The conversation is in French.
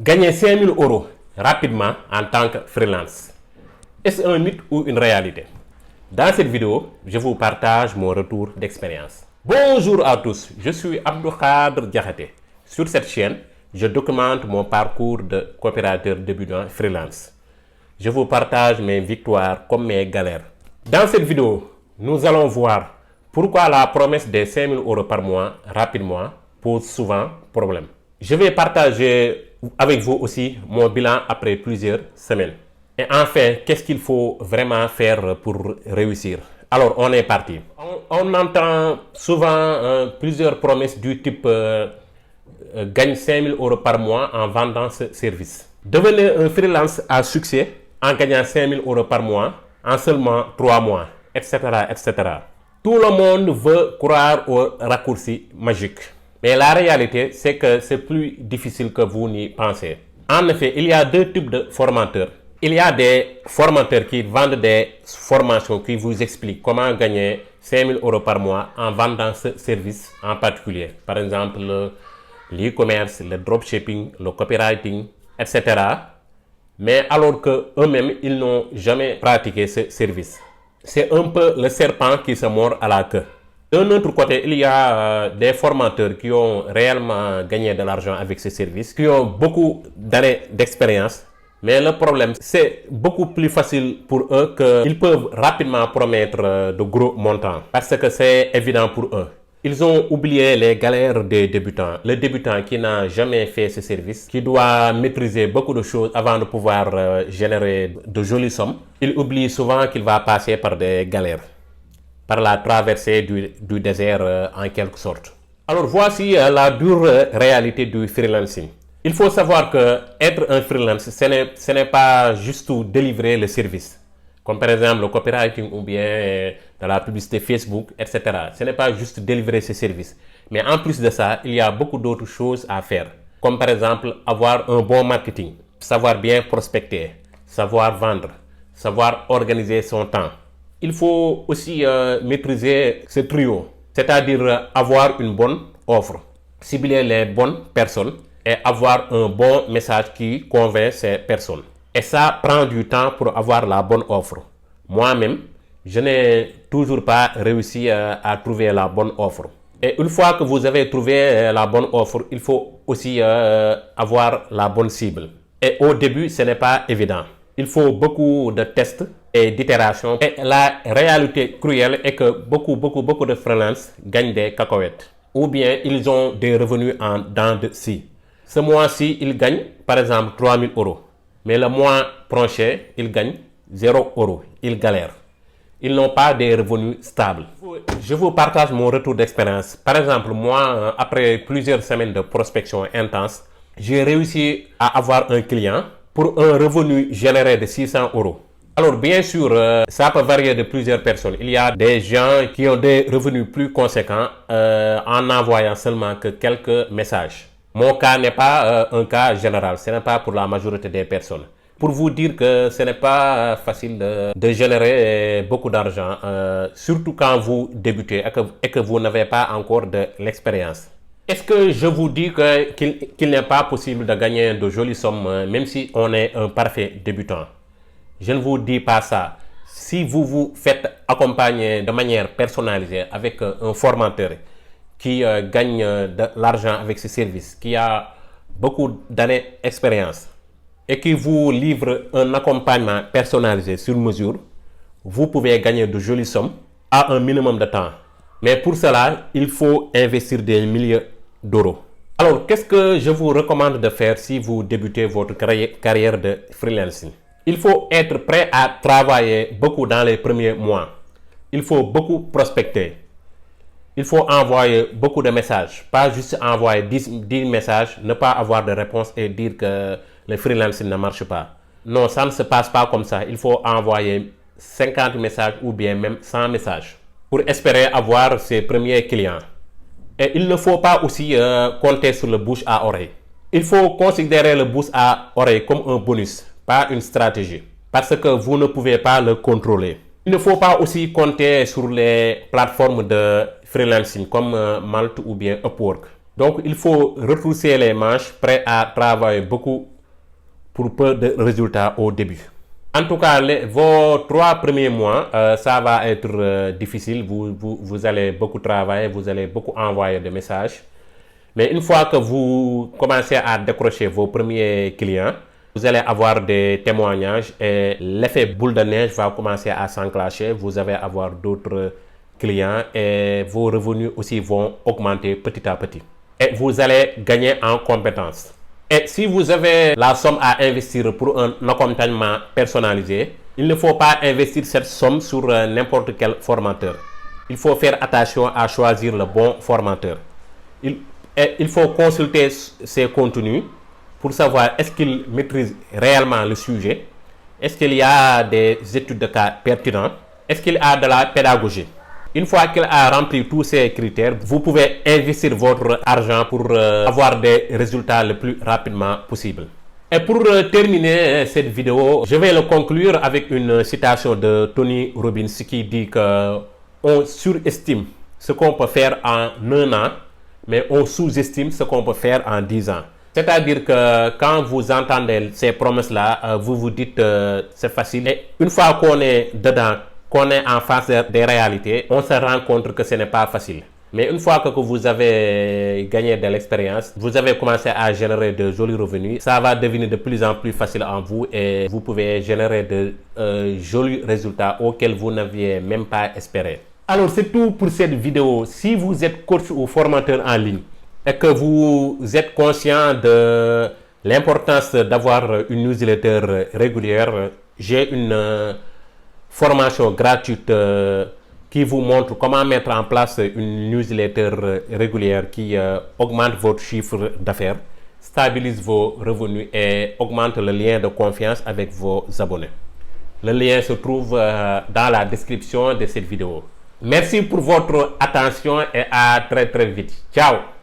Gagner 5000 € rapidement en tant que freelance. Est-ce un mythe ou une réalité? Dans cette vidéo, je vous partage mon retour d'expérience. Bonjour à tous, je suis Abdou Khadr Diakhaté. Sur cette chaîne, je documente mon parcours de coopérateur débutant freelance. Je vous partage mes victoires comme mes galères. Dans cette vidéo, nous allons voir pourquoi la promesse des 5000 € par mois rapidement pose souvent problème. Je vais partager avec vous aussi mon bilan après plusieurs semaines. Et enfin, qu'est-ce qu'il faut vraiment faire pour réussir? Alors, on est parti. On entend souvent plusieurs promesses du type gagne 5000 € par mois en vendant ce service. Devenez un freelance à succès en gagnant 5000 € par mois en seulement 3 mois, etc., etc. Tout le monde veut croire aux raccourcis magiques. Mais la réalité, c'est que c'est plus difficile que vous n'y pensez. En effet, il y a deux types de formateurs. Il y a des formateurs qui vendent des formations qui vous expliquent comment gagner 5000 € par mois en vendant ce service en particulier. Par exemple, l'e-commerce, le dropshipping, le copywriting, etc. Mais alors qu'eux-mêmes, ils n'ont jamais pratiqué ce service. C'est un peu le serpent qui se mord à la queue. D'un autre côté, il y a des formateurs qui ont réellement gagné de l'argent avec ce service, qui ont beaucoup d'années d'expérience. Mais le problème, c'est beaucoup plus facile pour eux qu'ils peuvent rapidement promettre de gros montants parce que c'est évident pour eux. Ils ont oublié les galères des débutants. Le débutant qui n'a jamais fait ce service, qui doit maîtriser beaucoup de choses avant de pouvoir générer de jolies sommes, il oublie souvent qu'il va passer par des galères, par la traversée du désert en quelque sorte. Alors voici la dure réalité du freelancing. Il faut savoir que être un freelance, ce n'est pas juste délivrer le service, comme par exemple le copywriting ou bien de la publicité Facebook, etc. Ce n'est pas juste délivrer ce service. Mais en plus de ça, il y a beaucoup d'autres choses à faire, comme par exemple avoir un bon marketing, savoir bien prospecter, savoir vendre, savoir organiser son temps. Il faut aussi maîtriser ce trio, c'est-à-dire avoir une bonne offre, cibler les bonnes personnes et avoir un bon message qui convainc ces personnes. Et ça prend du temps pour avoir la bonne offre. Moi-même, je n'ai toujours pas réussi à trouver la bonne offre. Et une fois que vous avez trouvé la bonne offre, il faut aussi avoir la bonne cible. Et au début, ce n'est pas évident. Il faut beaucoup de tests et d'itérations. Et la réalité cruelle est que beaucoup de freelance gagnent des cacahuètes. Ou bien ils ont des revenus en dents de scie. Ce mois-ci, ils gagnent par exemple 3000 €. Mais le mois prochain, ils gagnent 0 €. Ils galèrent. Ils n'ont pas des revenus stables. Je vous partage mon retour d'expérience. Par exemple, moi, après plusieurs semaines de prospection intense, j'ai réussi à avoir un client pour un revenu généré de 600 €. Alors bien sûr, ça peut varier de plusieurs personnes. Il y a des gens qui ont des revenus plus conséquents en envoyant seulement que quelques messages. Mon cas n'est pas un cas général, ce n'est pas pour la majorité des personnes. Pour vous dire que ce n'est pas facile de générer beaucoup d'argent, surtout quand vous débutez et que vous n'avez pas encore de l'expérience. Est-ce que je vous dis qu'il n'est pas possible de gagner de jolies sommes même si on est un parfait débutant? Je ne vous dis pas ça. Si vous vous faites accompagner de manière personnalisée avec un formateur qui gagne de l'argent avec ce service, qui a beaucoup d'années d'expérience et qui vous livre un accompagnement personnalisé sur mesure, vous pouvez gagner de jolies sommes à un minimum de temps. Mais pour cela, il faut investir des milliers d'euros. Alors, qu'est-ce que je vous recommande de faire si vous débutez votre carrière de freelancing? Il faut être prêt à travailler beaucoup dans les premiers mois. Il faut beaucoup prospecter. Il faut envoyer beaucoup de messages. Pas juste envoyer 10 messages, ne pas avoir de réponse et dire que le freelancing ne marche pas. Non, ça ne se passe pas comme ça. Il faut envoyer 50 messages ou bien même 100 messages pour espérer avoir ses premiers clients. Et il ne faut pas aussi compter sur le bouche à oreille. Il faut considérer le bouche à oreille comme un bonus, pas une stratégie, parce que vous ne pouvez pas le contrôler. Il ne faut pas aussi compter sur les plateformes de freelancing comme Malt ou bien Upwork. Donc, il faut retrousser les manches, prêt à travailler beaucoup pour peu de résultats au début. En tout cas, vos 3 premiers mois, ça va être difficile. Vous allez beaucoup travailler, vous allez beaucoup envoyer des messages. Mais une fois que vous commencez à décrocher vos premiers clients, vous allez avoir des témoignages et l'effet boule de neige va commencer à s'enclencher. Vous allez avoir d'autres clients et vos revenus aussi vont augmenter petit à petit. Et vous allez gagner en compétences. Et si vous avez la somme à investir pour un accompagnement personnalisé, il ne faut pas investir cette somme sur n'importe quel formateur. Il faut faire attention à choisir le bon formateur. Il faut consulter ses contenus pour savoir est-ce qu'il maîtrise réellement le sujet, est-ce qu'il y a des études de cas pertinentes, est-ce qu'il a de la pédagogie. Une fois qu'il a rempli tous ces critères, vous pouvez investir votre argent pour avoir des résultats le plus rapidement possible. Et pour terminer cette vidéo, je vais le conclure avec une citation de Tony Robbins qui dit qu'on surestime ce qu'on peut faire en 1 an, mais on sous-estime ce qu'on peut faire en 10 ans. C'est-à-dire que quand vous entendez ces promesses-là, vous vous dites c'est facile. Et une fois qu'on est dedans, qu'on est en face des réalités, on se rend compte que ce n'est pas facile. Mais une fois que vous avez gagné de l'expérience, vous avez commencé à générer de jolis revenus, ça va devenir de plus en plus facile en vous et vous pouvez générer de jolis résultats auxquels vous n'aviez même pas espéré. Alors c'est tout pour cette vidéo. Si vous êtes coach ou formateur en ligne et que vous êtes conscient de l'importance d'avoir une newsletter régulière, j'ai une formation gratuite qui vous montre comment mettre en place une newsletter régulière qui augmente votre chiffre d'affaires, stabilise vos revenus et augmente le lien de confiance avec vos abonnés. Le lien se trouve dans la description de cette vidéo. Merci pour votre attention et à très vite. Ciao!